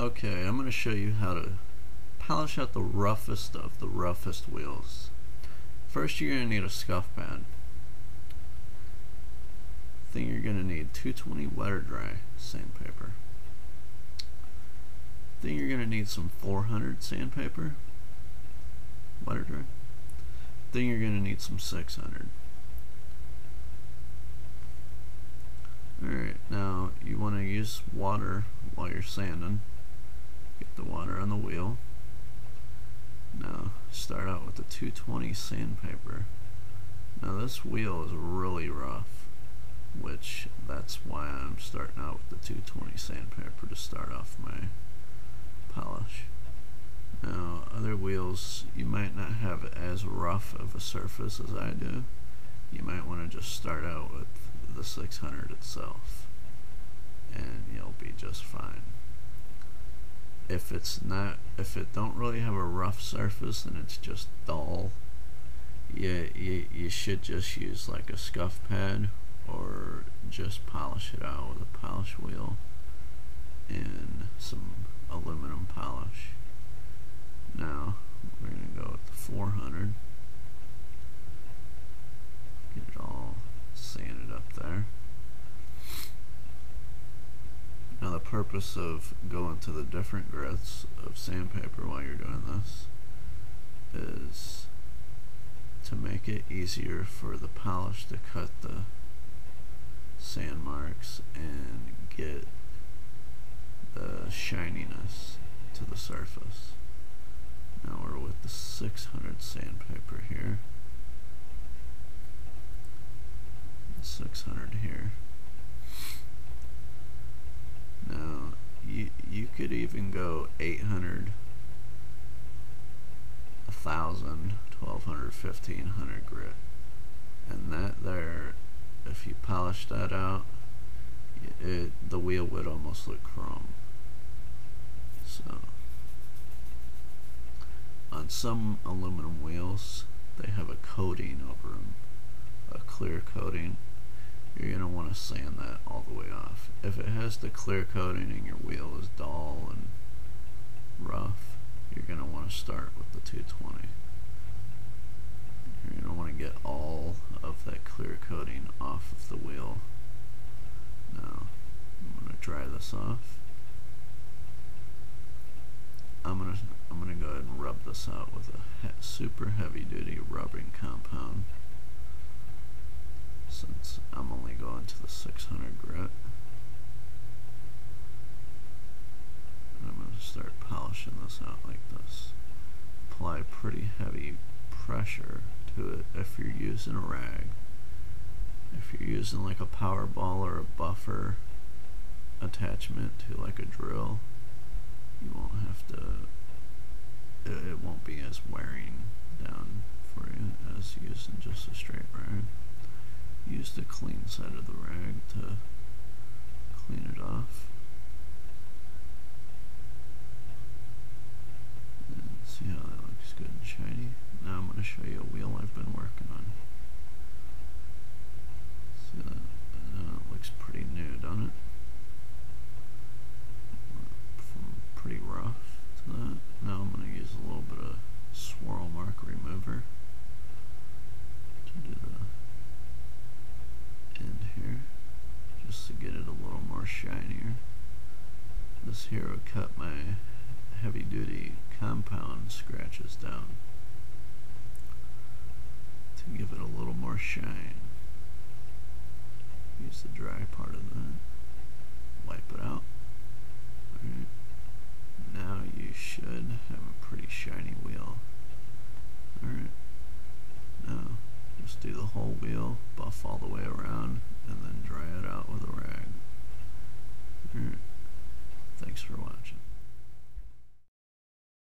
Okay, I'm going to show you how to polish out the roughest of the roughest wheels. First, you're going to need a scuff pad. Then you're going to need 220 wet or dry sandpaper. Then you're going to need some 400 sandpaper, wet or dry. Then you're going to need some 600. Alright, now you want to use water while you're sanding. Get the water on the wheel. Now start out with the 220 sandpaper. Now this wheel is really rough, which that's why I'm starting out with the 220 sandpaper to start off my polish. Now other wheels you might not have as rough of a surface as I do. You might want to just start out with the 600 itself and you'll be just fine. If it don't really have a rough surface and it's just dull, you should just use like a scuff pad or just polish it out with a polish wheel and some aluminum polish. Now we're going to go with the 400. Get it all sanded up there. Now the purpose of going to the different grits of sandpaper while you're doing this is to make it easier for the polish to cut the sand marks and get the shininess to the surface. Now we're with the 600 sandpaper here. 600 here. Now you could even go 800, 1000, 1200, 1500 grit, and that there, if you polish that out, the wheel would almost look chrome. So on some aluminum wheels they have a coating over them, a clear coating. You're going to want to sand that all the way off. If it has the clear coating and your wheel is dull and rough, you're going to want to start with the 220. You're going to want to get all of that clear coating off of the wheel. Now I'm going to dry this off. I'm going to go ahead and rub this out with a super heavy duty rubbing compound, since I'm only going to the 600 grit. And I'm going to start polishing this out like this. Apply pretty heavy pressure to it if you're using a rag. If you're using like a power ball or a buffer attachment to like a drill, you won't have to, it won't be as wearing down for you as using just a straight rag. Use the clean side of the rag to clean it off. And see how that looks good and shiny. Now I'm going to show you a wheel I've been working on. See that? It looks pretty new, doesn't it? From pretty rough to that. Now I'm going to use a little bit of swirl mark remover to do the end here, just to get it a little more shinier. This here will cut my heavy duty compound scratches down to give it a little more shine. Use the dry part of that, wipe it out. Alright, now you should have a pretty shiny wheel. Alright, now just do the whole wheel, buff all the way around, and then dry it out with a rag. Alright, thanks for watching.